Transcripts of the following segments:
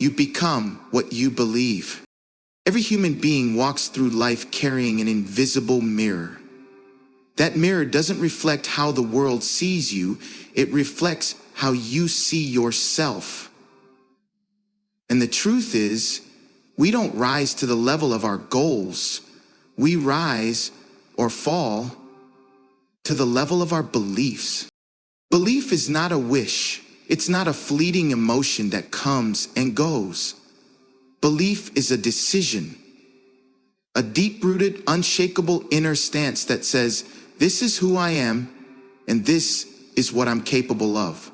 You become what you believe. Every human being walks through life carrying an invisible mirror. That mirror doesn't reflect how the world sees you, it reflects how you see yourself. And the truth is, we don't rise to the level of our goals. We rise or fall to the level of our beliefs. Belief is not a wish. It's not a fleeting emotion that comes and goes. Belief is a decision, a deep-rooted, unshakable inner stance that says, this is who I am, and this is what I'm capable of.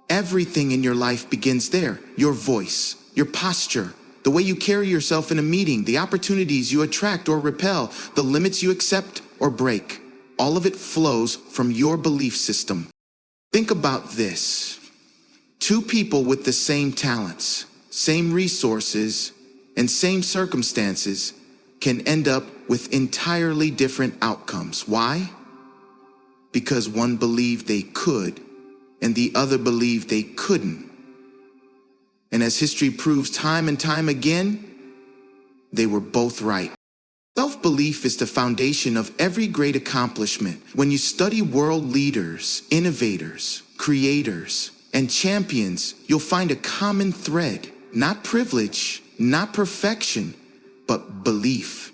Everything in your life begins there. Your voice, your posture, the way you carry yourself in a meeting, the opportunities you attract or repel, the limits you accept or break. All of it flows from your belief system. Think about this. Two people with the same talents, same resources, and same circumstances can end up with entirely different outcomes. Why? Because one believed they could, and the other believed they couldn't. And as history proves time and time again, they were both right. Self-belief is the foundation of every great accomplishment. When you study world leaders, innovators, creators, and champions, you'll find a common thread. Not privilege, not perfection, but belief.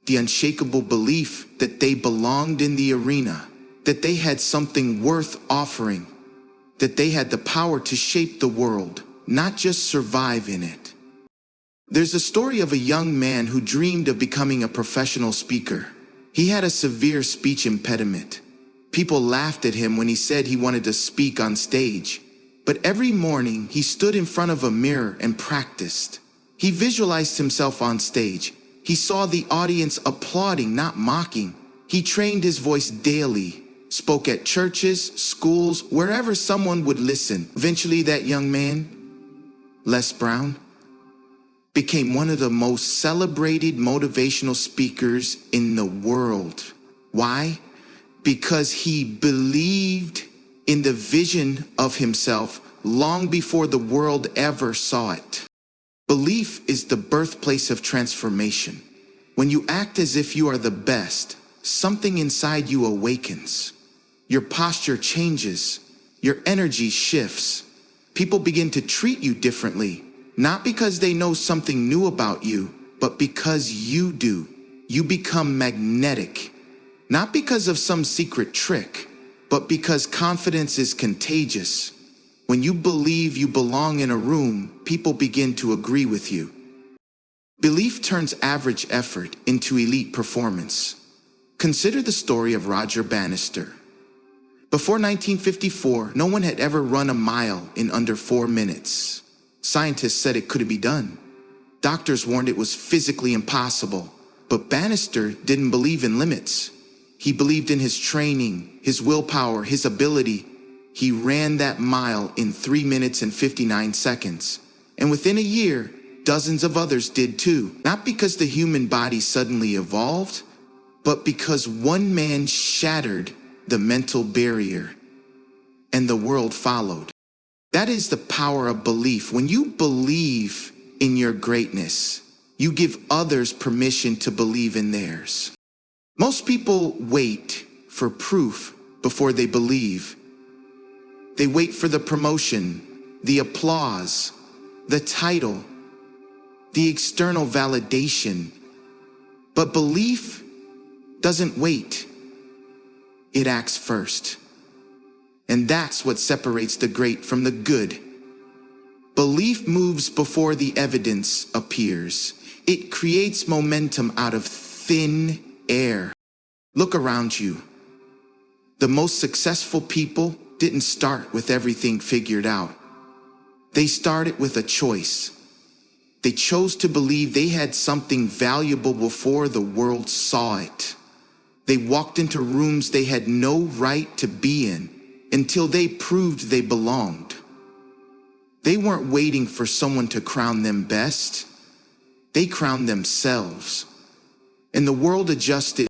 The unshakable belief that they belonged in the arena, that they had something worth offering, that they had the power to shape the world, not just survive in it. There's a story of a young man who dreamed of becoming a professional speaker. He had a severe speech impediment. People laughed at him when he said he wanted to speak on stage. But every morning, he stood in front of a mirror and practiced. He visualized himself on stage. He saw the audience applauding, not mocking. He trained his voice daily, spoke at churches, schools, wherever someone would listen. Eventually, that young man, Les Brown, became one of the most celebrated motivational speakers in the world. Why? Because he believed in the vision of himself long before the world ever saw it. Belief is the birthplace of transformation. When you act as if you are the best, something inside you awakens. Your posture changes. Your energy shifts. People begin to treat you differently, not because they know something new about you, but because you do. You become magnetic, not because of some secret trick, but because confidence is contagious. When you believe you belong in a room, people begin to agree with you. Belief turns average effort into elite performance. Consider the story of Roger Bannister. Before 1954, no one had ever run a mile in under 4 minutes. Scientists said it couldn't be done. Doctors warned it was physically impossible. But Bannister didn't believe in limits. He believed in his training, his willpower, his ability. He ran that mile in 3 minutes and 59 seconds. And within a year, dozens of others did too. Not because the human body suddenly evolved, but because one man shattered the mental barrier, and the world followed. That is the power of belief. When you believe in your greatness, you give others permission to believe in theirs. Most people wait for proof before they believe. They wait for the promotion, the applause, the title, the external validation. But belief doesn't wait. It acts first. And that's what separates the great from the good. Belief moves before the evidence appears. It creates momentum out of thin air. Look around you. The most successful people didn't start with everything figured out. They started with a choice. They chose to believe they had something valuable before the world saw it. They walked into rooms they had no right to be in until they proved they belonged. They weren't waiting for someone to crown them best. They crowned themselves. And the world adjusted.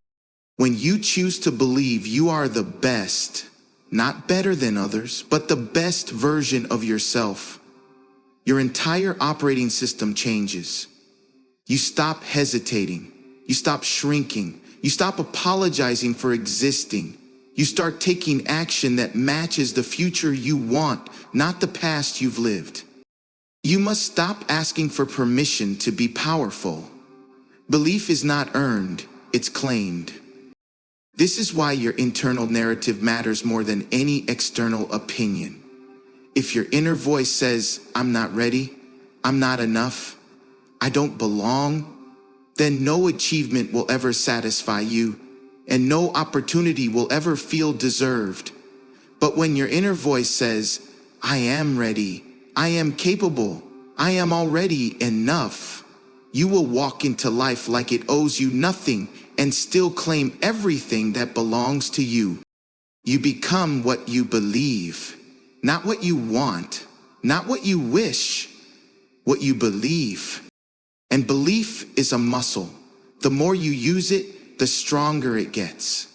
When you choose to believe you are the best, not better than others, but the best version of yourself, your entire operating system changes. You stop hesitating. You stop shrinking. You stop apologizing for existing. You start taking action that matches the future you want, not the past you've lived. You must stop asking for permission to be powerful. Belief is not earned, it's claimed. This is why your internal narrative matters more than any external opinion. If your inner voice says, "I'm not ready, I'm not enough, I don't belong," then no achievement will ever satisfy you, and no opportunity will ever feel deserved. But when your inner voice says, "I am ready, I am capable, I am already enough," you will walk into life like it owes you nothing and still claim everything that belongs to you. You become what you believe, not what you want, not what you wish, what you believe. And belief is a muscle. The more you use it, the stronger it gets.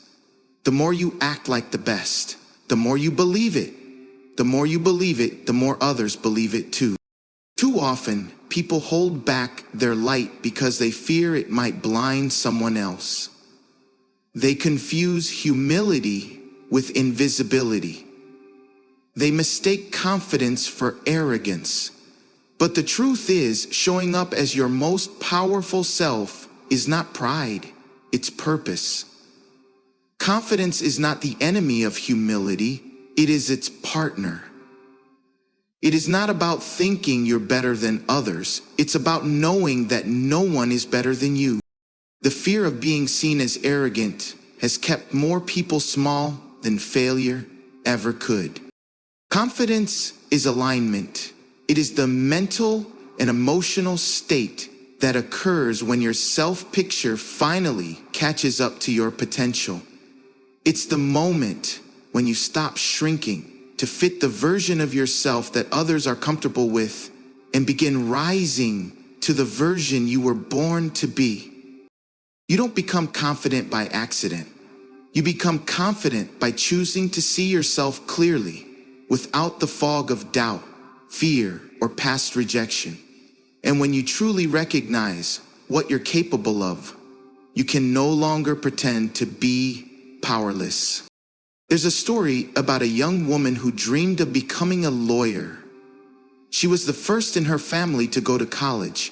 The more you act like the best, the more you believe it. The more you believe it, the more others believe it too. Too often, people hold back their light because they fear it might blind someone else. They confuse humility with invisibility. They mistake confidence for arrogance. But the truth is, showing up as your most powerful self is not pride, it's purpose. Confidence is not the enemy of humility, it is its partner. It is not about thinking you're better than others, it's about knowing that no one is better than you. The fear of being seen as arrogant has kept more people small than failure ever could. Confidence is alignment. It is the mental and emotional state that occurs when your self-picture finally catches up to your potential. It's the moment when you stop shrinking to fit the version of yourself that others are comfortable with and begin rising to the version you were born to be. You don't become confident by accident. You become confident by choosing to see yourself clearly, without the fog of doubt, fear, or past rejection. And when you truly recognize what you're capable of, you can no longer pretend to be powerless. There's a story about a young woman who dreamed of becoming a lawyer. She was the first in her family to go to college.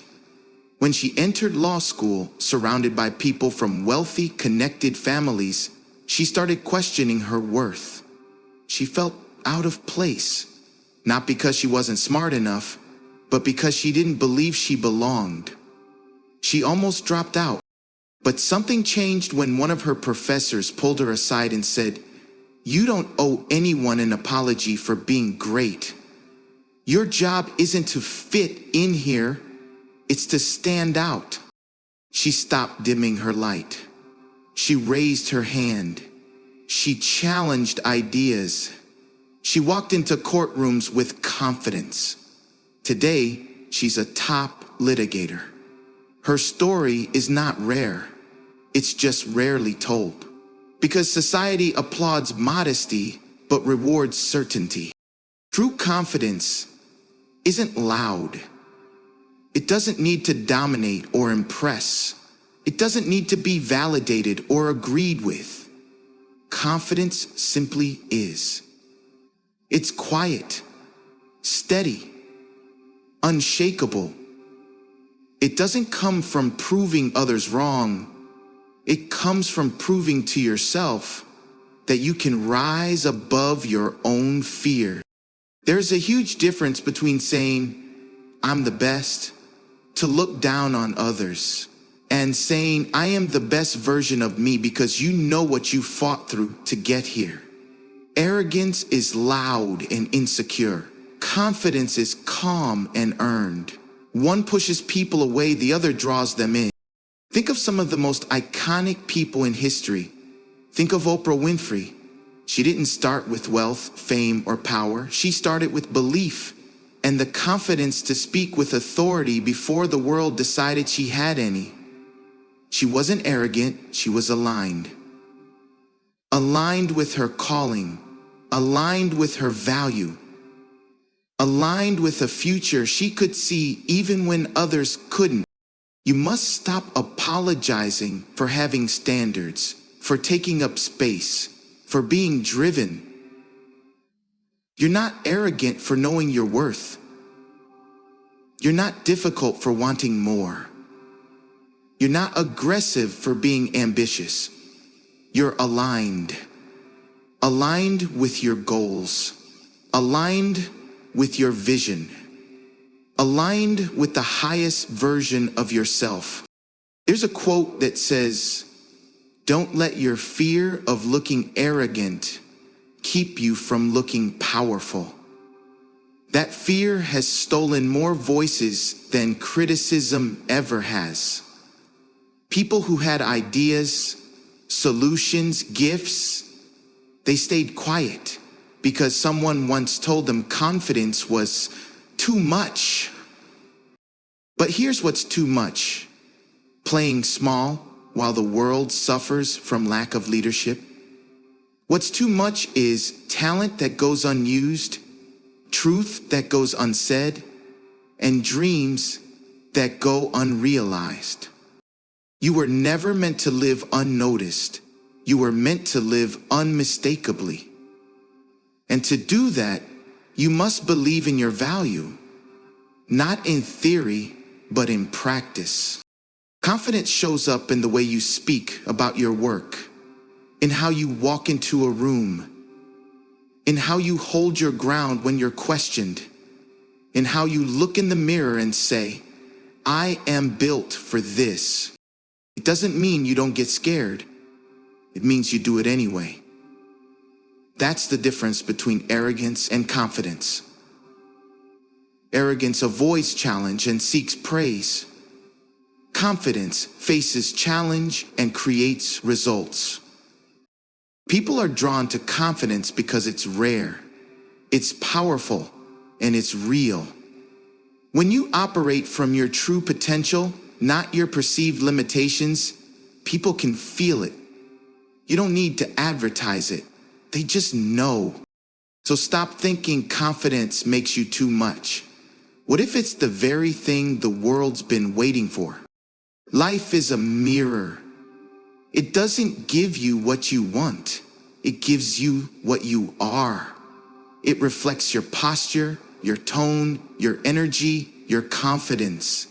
When she entered law school, surrounded by people from wealthy, connected families, she started questioning her worth. She felt out of place, not because she wasn't smart enough, but because she didn't believe she belonged. She almost dropped out, but something changed when one of her professors pulled her aside and said, "You don't owe anyone an apology for being great. Your job isn't to fit in here, it's to stand out." She stopped dimming her light. She raised her hand. She challenged ideas. She walked into courtrooms with confidence. Today, she's a top litigator. Her story is not rare. It's just rarely told. Because society applauds modesty, but rewards certainty. True confidence isn't loud. It doesn't need to dominate or impress. It doesn't need to be validated or agreed with. Confidence simply is. It's quiet, steady, unshakable. It doesn't come from proving others wrong. It comes from proving to yourself that you can rise above your own fear. There's a huge difference between saying, "I'm the best," to look down on others, and saying, "I am the best version of me," because you know what you fought through to get here. Arrogance is loud and insecure. Confidence is calm and earned. One pushes people away, the other draws them in. Think of some of the most iconic people in history. Think of Oprah Winfrey. She didn't start with wealth, fame, or power. She started with belief and the confidence to speak with authority before the world decided she had any. She wasn't arrogant, she was aligned. Aligned with her calling, aligned with her value. aligned with a future she could see even when others couldn't. You must stop apologizing for having standards, for taking up space, for being driven. You're not arrogant for knowing your worth. You're not difficult for wanting more. You're not aggressive for being ambitious. You're aligned. Aligned with your goals. Aligned with your vision. Aligned with the highest version of yourself. There's a quote that says, "Don't let your fear of looking arrogant keep you from looking powerful." That fear has stolen more voices than criticism ever has. People who had ideas, solutions, gifts, they stayed quiet because someone once told them confidence was too much. But here's what's too much: playing small while the world suffers from lack of leadership. What's too much is talent that goes unused, truth that goes unsaid, and dreams that go unrealized. You were never meant to live unnoticed. You were meant to live unmistakably. And to do that, you must believe in your value, not in theory, but in practice. Confidence shows up in the way you speak about your work, in how you walk into a room, in how you hold your ground when you're questioned, in how you look in the mirror and say, "I am built for this." It doesn't mean you don't get scared. It means you do it anyway. That's the difference between arrogance and confidence. Arrogance avoids challenge and seeks praise. Confidence faces challenge and creates results. People are drawn to confidence because it's rare, it's powerful, and it's real. When you operate from your true potential, not your perceived limitations, people can feel it. You don't need to advertise it. They just know. So stop thinking confidence makes you too much. What if it's the very thing the world's been waiting for? Life is a mirror. It doesn't give you what you want. It gives you what you are. It reflects your posture, your tone, your energy, your confidence.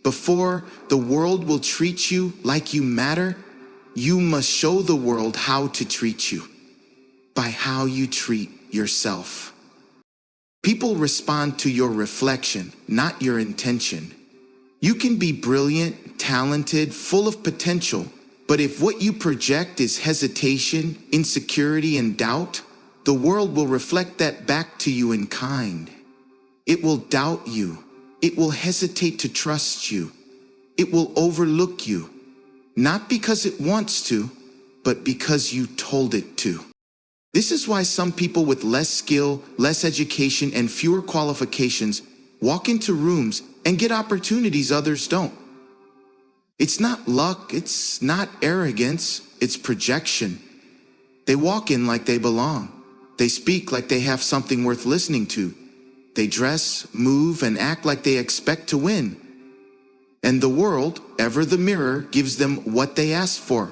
Before the world will treat you like you matter, you must show the world how to treat you, by how you treat yourself. People respond to your reflection, not your intention. You can be brilliant, talented, full of potential, but if what you project is hesitation, insecurity, and doubt, the world will reflect that back to you in kind. It will doubt you. It will hesitate to trust you. It will overlook you, not because it wants to, but because you told it to. This is why some people with less skill, less education, and fewer qualifications walk into rooms and get opportunities others don't. It's not luck, it's not arrogance, it's projection. They walk in like they belong. They speak like they have something worth listening to. They dress, move, and act like they expect to win. And the world, ever the mirror, gives them what they ask for.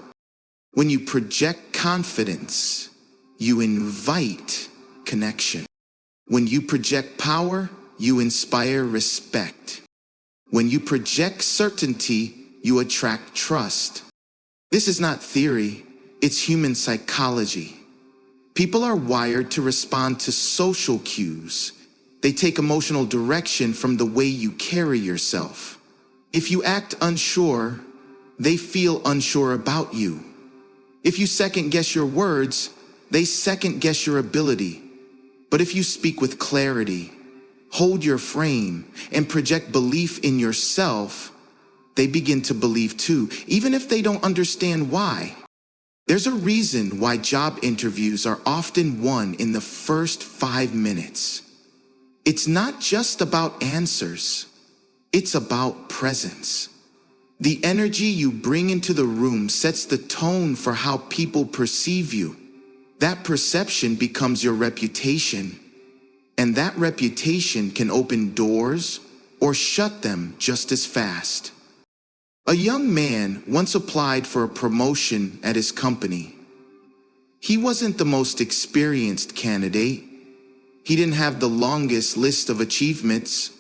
When you project confidence, you invite connection. When you project power, you inspire respect. When you project certainty, you attract trust. This is not theory, it's human psychology. People are wired to respond to social cues. They take emotional direction from the way you carry yourself. If you act unsure, they feel unsure about you. If you second guess your words, they second guess your ability. But if you speak with clarity, hold your frame, and project belief in yourself, they begin to believe too, even if they don't understand why. There's a reason why job interviews are often won in the first 5 minutes. It's not just about answers. It's about presence. The energy you bring into the room sets the tone for how people perceive you. That perception becomes your reputation. And that reputation can open doors or shut them just as fast. A young man once applied for a promotion at his company. He wasn't the most experienced candidate. He didn't have the longest list of achievements.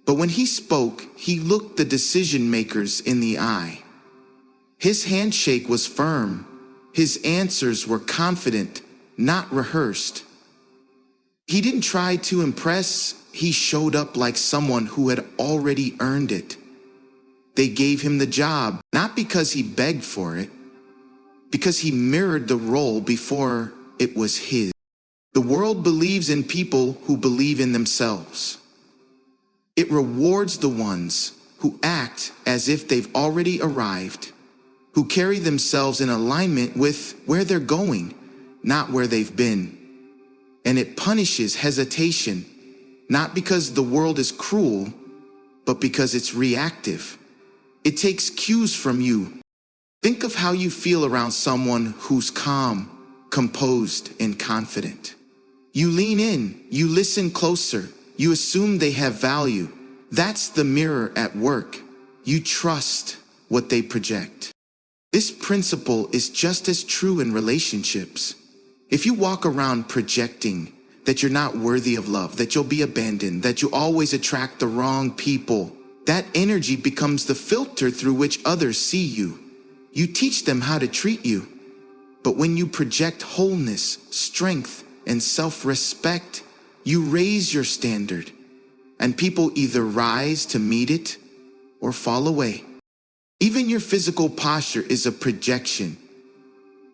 But when he spoke, he looked the decision makers in the eye. His handshake was firm. His answers were confident, not rehearsed. He didn't try to impress. He showed up like someone who had already earned it. They gave him the job, not because he begged for it, because he mirrored the role before it was his. The world believes in people who believe in themselves. It rewards the ones who act as if they've already arrived, who carry themselves in alignment with where they're going, not where they've been. And it punishes hesitation, not because the world is cruel, but because it's reactive. It takes cues from you. Think of how you feel around someone who's calm, composed, and confident. You lean in, you listen closer, you assume they have value. That's the mirror at work. You trust what they project. This principle is just as true in relationships. If you walk around projecting that you're not worthy of love, that you'll be abandoned, that you always attract the wrong people, that energy becomes the filter through which others see you. You teach them how to treat you. But when you project wholeness, strength, and self-respect, you raise your standard, and people either rise to meet it or fall away. Even your physical posture is a projection.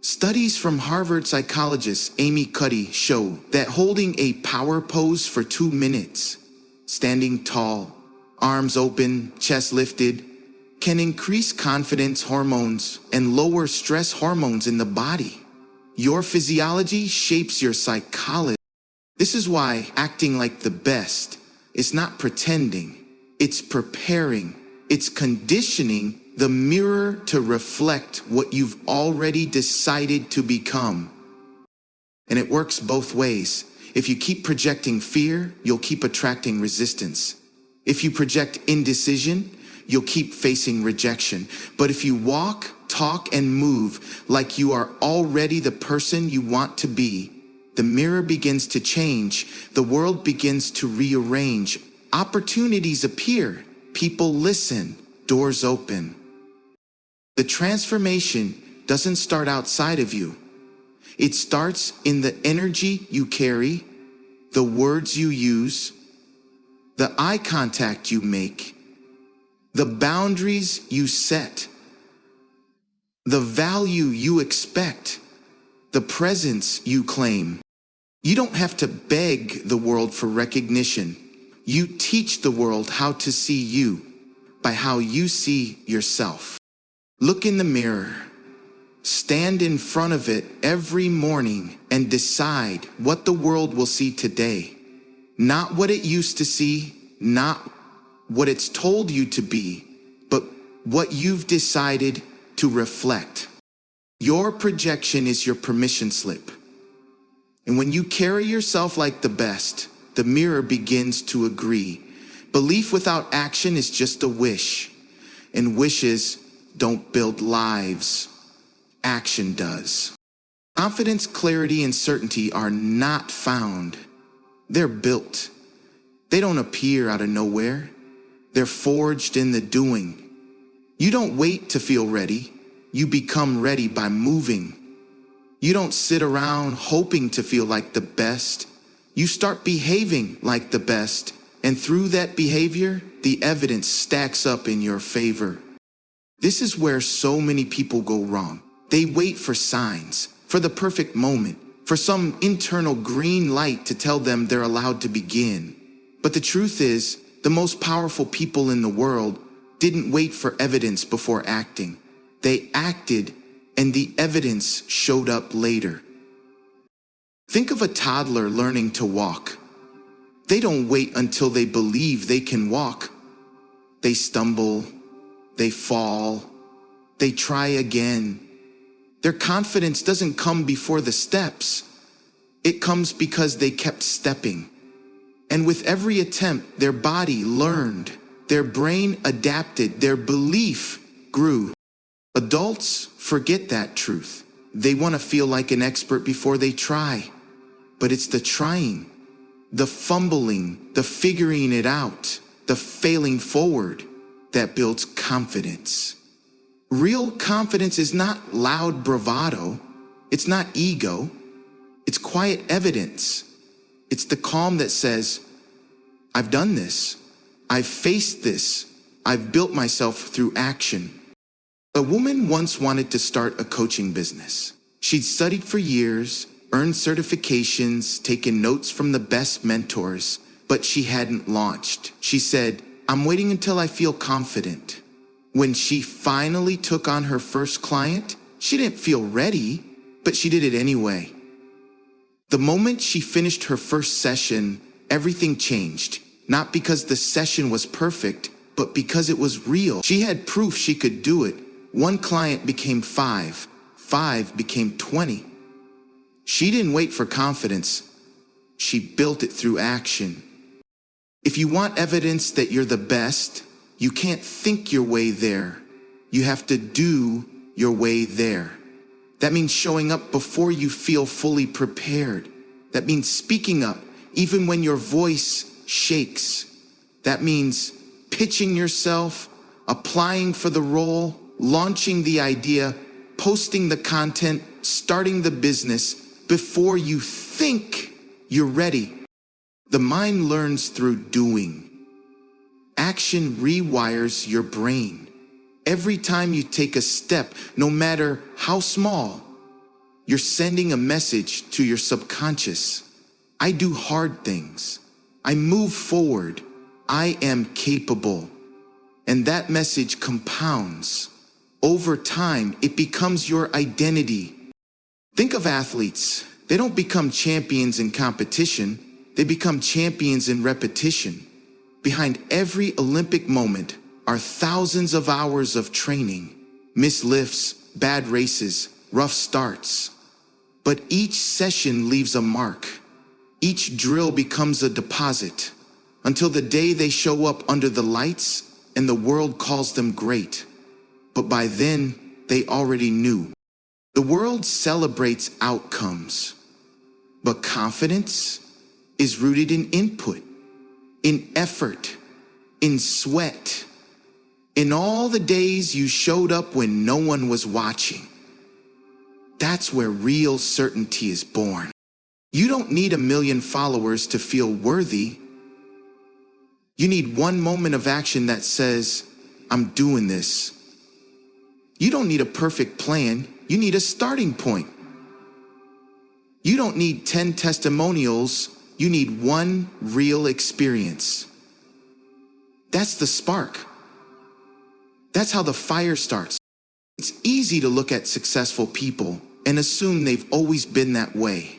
Studies from Harvard psychologist Amy Cuddy show that holding a power pose for 2 minutes, standing tall, arms open, chest lifted, can increase confidence hormones and lower stress hormones in the body. Your physiology shapes your psychology. This is why acting like the best is not pretending. It's preparing. It's conditioning the mirror to reflect what you've already decided to become. And it works both ways. If you keep projecting fear, you'll keep attracting resistance. If you project indecision, you'll keep facing rejection. But if you walk, talk, and move like you are already the person you want to be, the mirror begins to change. The world begins to rearrange. Opportunities appear. People listen. Doors open. The transformation doesn't start outside of you. It starts in the energy you carry, the words you use, the eye contact you make, the boundaries you set, the value you expect, the presence you claim. You don't have to beg the world for recognition. You teach the world how to see you by how you see yourself. Look in the mirror. Stand in front of it every morning and decide what the world will see today. Not what it used to see, not what it's told you to be, but what you've decided to reflect. Your projection is your permission slip. And when you carry yourself like the best, the mirror begins to agree. Belief without action is just a wish, and wishes don't build lives. Action does. Confidence, clarity, and certainty are not found. They're built. They don't appear out of nowhere. They're forged in the doing. You don't wait to feel ready. You become ready by moving. You don't sit around hoping to feel like the best. You start behaving like the best, and through that behavior, the evidence stacks up in your favor. This is where so many people go wrong. They wait for signs, for the perfect moment, for some internal green light to tell them they're allowed to begin. But the truth is, the most powerful people in the world didn't wait for evidence before acting. They acted, and the evidence showed up later. Think of a toddler learning to walk. They don't wait until they believe they can walk. They stumble, they fall, they try again. Their confidence doesn't come before the steps. It comes because they kept stepping. And with every attempt, their body learned, their brain adapted, their belief grew. Adults forget that truth. They want to feel like an expert before they try. But it's the trying, the fumbling, the figuring it out, the failing forward that builds confidence. Real confidence is not loud bravado. It's not ego. It's quiet evidence. It's the calm that says, I've done this. I've faced this. I've built myself through action. A woman once wanted to start a coaching business. She'd studied for years, earned certifications, taken notes from the best mentors, but she hadn't launched. She said, I'm waiting until I feel confident. When she finally took on her first client, she didn't feel ready, but she did it anyway. The moment she finished her first session, everything changed. Not because the session was perfect, but because it was real. She had proof she could do it. One client became 5. 5 became 20. She didn't wait for confidence. She built it through action. If you want evidence that you're the best, you can't think your way there. You have to do your way there. That means showing up before you feel fully prepared. That means speaking up even when your voice shakes. That means pitching yourself, applying for the role, launching the idea, posting the content, starting the business before you think you're ready. The mind learns through doing. Action rewires your brain. Every time you take a step, no matter how small, you're sending a message to your subconscious. I do hard things. I move forward. I am capable. And that message compounds. Over time, it becomes your identity. Think of athletes. They don't become champions in competition. They become champions in repetition. Behind every Olympic moment are thousands of hours of training, missed lifts, bad races, rough starts. But each session leaves a mark. Each drill becomes a deposit until the day they show up under the lights and the world calls them great. But by then, they already knew. The world celebrates outcomes, but confidence is rooted in input, in effort, in sweat, in all the days you showed up when no one was watching. That's where real certainty is born. You don't need 1 million followers to feel worthy. You need one moment of action that says, I'm doing this. You don't need a perfect plan. You need a starting point. You don't need 10 testimonials. You need one real experience. That's the spark. That's how the fire starts. It's easy to look at successful people and assume they've always been that way.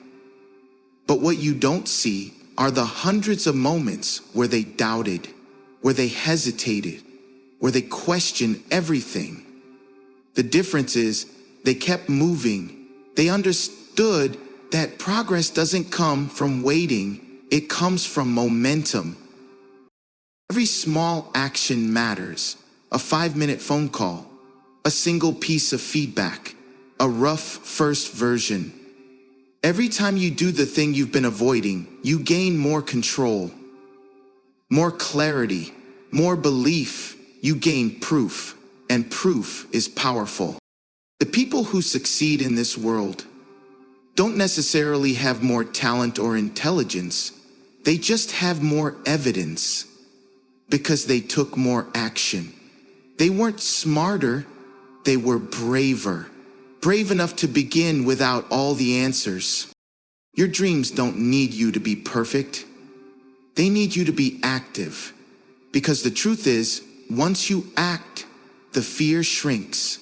But what you don't see are the hundreds of moments where they doubted, where they hesitated, where they questioned everything. The difference is they kept moving. They understood that progress doesn't come from waiting. It comes from momentum. Every small action matters. A 5-minute phone call, a single piece of feedback, a rough first version. Every time you do the thing you've been avoiding, you gain more control, more clarity, more belief. You gain proof, and proof is powerful. The people who succeed in this world don't necessarily have more talent or intelligence. They just have more evidence because they took more action. They weren't smarter, they were braver. Brave enough to begin without all the answers. Your dreams don't need you to be perfect. They need you to be active. Because the truth is, once you act, the fear shrinks.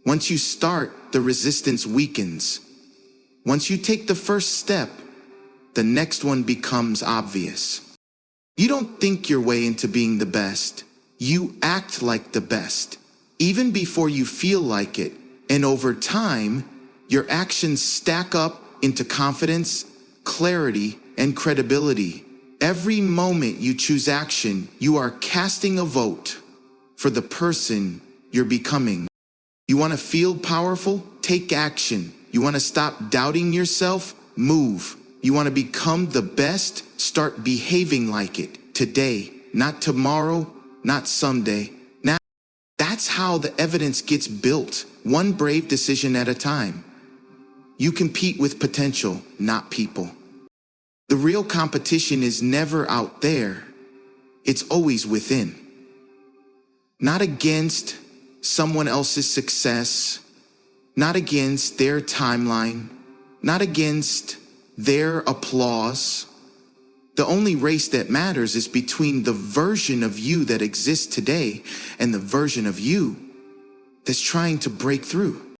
Once you start, the resistance weakens. Once you take the first step, the next one becomes obvious. You don't think your way into being the best. You act like the best, even before you feel like it. And over time, your actions stack up into confidence, clarity, and credibility. Every moment you choose action, you are casting a vote for the person you're becoming. You want to feel powerful? Take action. You want to stop doubting yourself? Move. You want to become the best? Start behaving like it. Today, not tomorrow, not someday. Now, that's how the evidence gets built, one brave decision at a time. You compete with potential, not people. The real competition is never out there. It's always within. Not against someone else's success, not against their timeline, not against their applause. The only race that matters is between the version of you that exists today and the version of you that's trying to break through.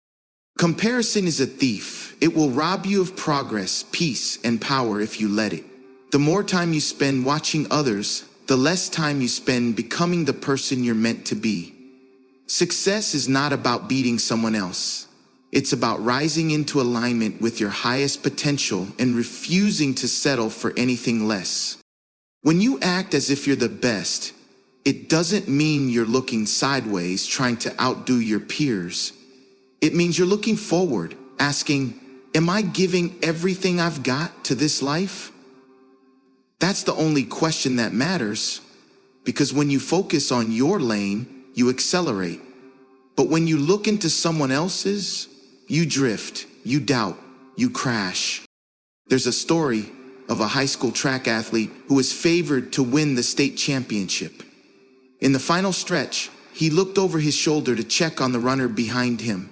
Comparison is a thief. It will rob you of progress, peace, and power if you let it. The more time you spend watching others, the less time you spend becoming the person you're meant to be. Success is not about beating someone else. It's about rising into alignment with your highest potential and refusing to settle for anything less. When you act as if you're the best, it doesn't mean you're looking sideways trying to outdo your peers. It means you're looking forward, asking, am I giving everything I've got to this life? That's the only question that matters, because when you focus on your lane, you accelerate. But when you look into someone else's, you drift, you doubt, you crash. There's a story of a high school track athlete who was favored to win the state championship. In the final stretch, he looked over his shoulder to check on the runner behind him.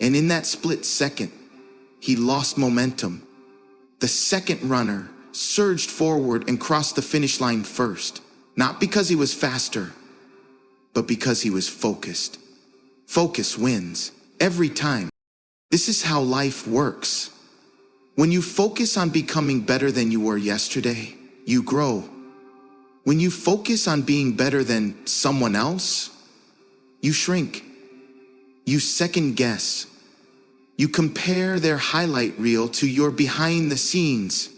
And in that split second, he lost momentum. The second runner surged forward and crossed the finish line first, not because he was faster, but because he was focused. Focus wins every time. This is how life works. When you focus on becoming better than you were yesterday, you grow. When you focus on being better than someone else, you shrink. You second guess. You compare their highlight reel to your behind the scenes,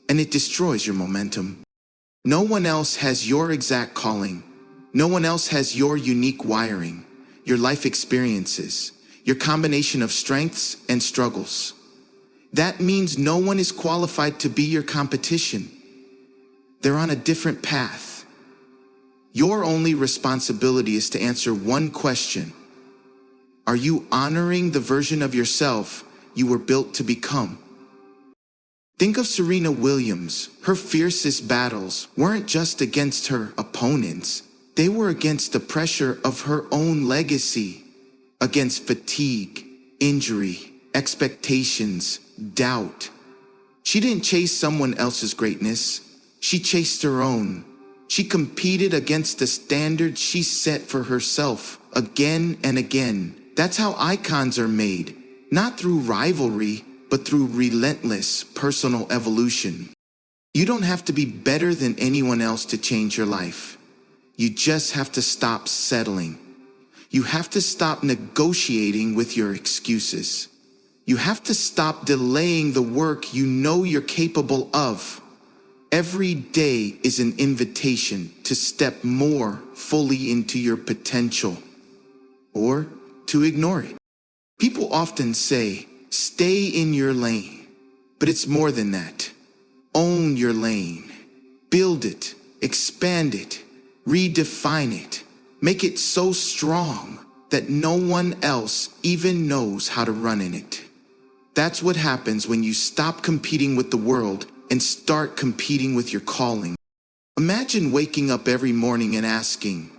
and it destroys your momentum. No one else has your exact calling. No one else has your unique wiring, your life experiences, your combination of strengths and struggles. That means no one is qualified to be your competition. They're on a different path. Your only responsibility is to answer one question. Are you honoring the version of yourself you were built to become? Think of Serena Williams. Her fiercest battles weren't just against her opponents. They were against the pressure of her own legacy, against fatigue, injury, expectations, doubt. She didn't chase someone else's greatness. She chased her own. She competed against the standard she set for herself again and again. That's how icons are made, not through rivalry, but through relentless personal evolution. You don't have to be better than anyone else to change your life. You just have to stop settling. You have to stop negotiating with your excuses. You have to stop delaying the work you know you're capable of. Every day is an invitation to step more fully into your potential, or to ignore it. People often say, stay in your lane, but it's more than that. Own your lane. Build it, expand it, redefine it. Make it so strong that no one else even knows how to run in it. That's what happens when you stop competing with the world and start competing with your calling. Imagine waking up every morning and asking,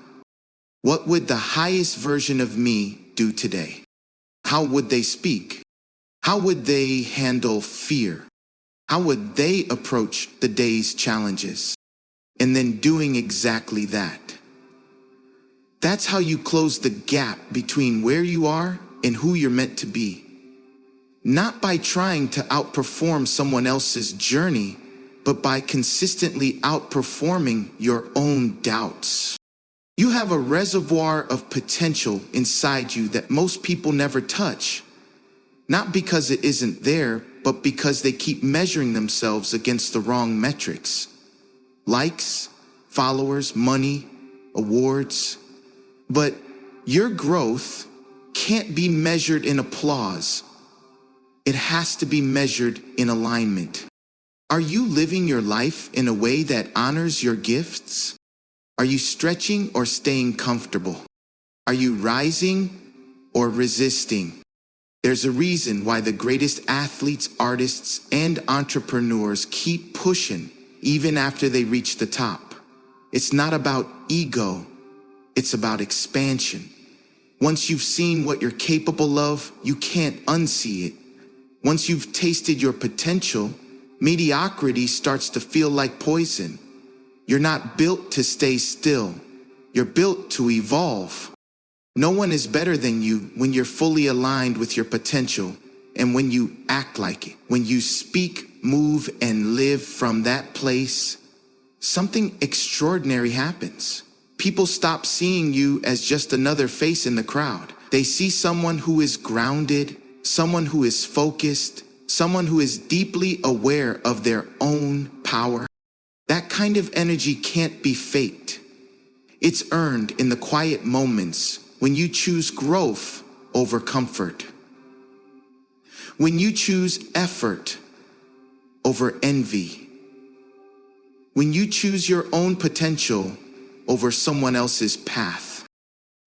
what would the highest version of me do today? How would they speak? How would they handle fear? How would they approach the day's challenges? And then doing exactly that. That's how you close the gap between where you are and who you're meant to be. Not by trying to outperform someone else's journey, but by consistently outperforming your own doubts. You have a reservoir of potential inside you that most people never touch. Not because it isn't there, but because they keep measuring themselves against the wrong metrics. likes, followers, money, awards. But your growth can't be measured in applause. It has to be measured in alignment. Are you living your life in a way that honors your gifts? Are you stretching or staying comfortable? Are you rising or resisting? There's a reason why the greatest athletes, artists, and entrepreneurs keep pushing even after they reach the top. It's not about ego, it's about expansion. Once you've seen what you're capable of, you can't unsee it. Once you've tasted your potential, mediocrity starts to feel like poison. You're not built to stay still. You're built to evolve. No one is better than you when you're fully aligned with your potential and when you act like it. When you speak, move, and live from that place, something extraordinary happens. People stop seeing you as just another face in the crowd. They see someone who is grounded, someone who is focused, someone who is deeply aware of their own power. That kind of energy can't be faked. It's earned in the quiet moments when you choose growth over comfort. When you choose effort over envy. When you choose your own potential over someone else's path.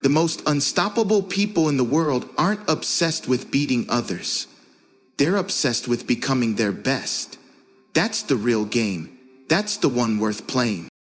The most unstoppable people in the world aren't obsessed with beating others. They're obsessed with becoming their best. That's the real game. That's the one worth playing.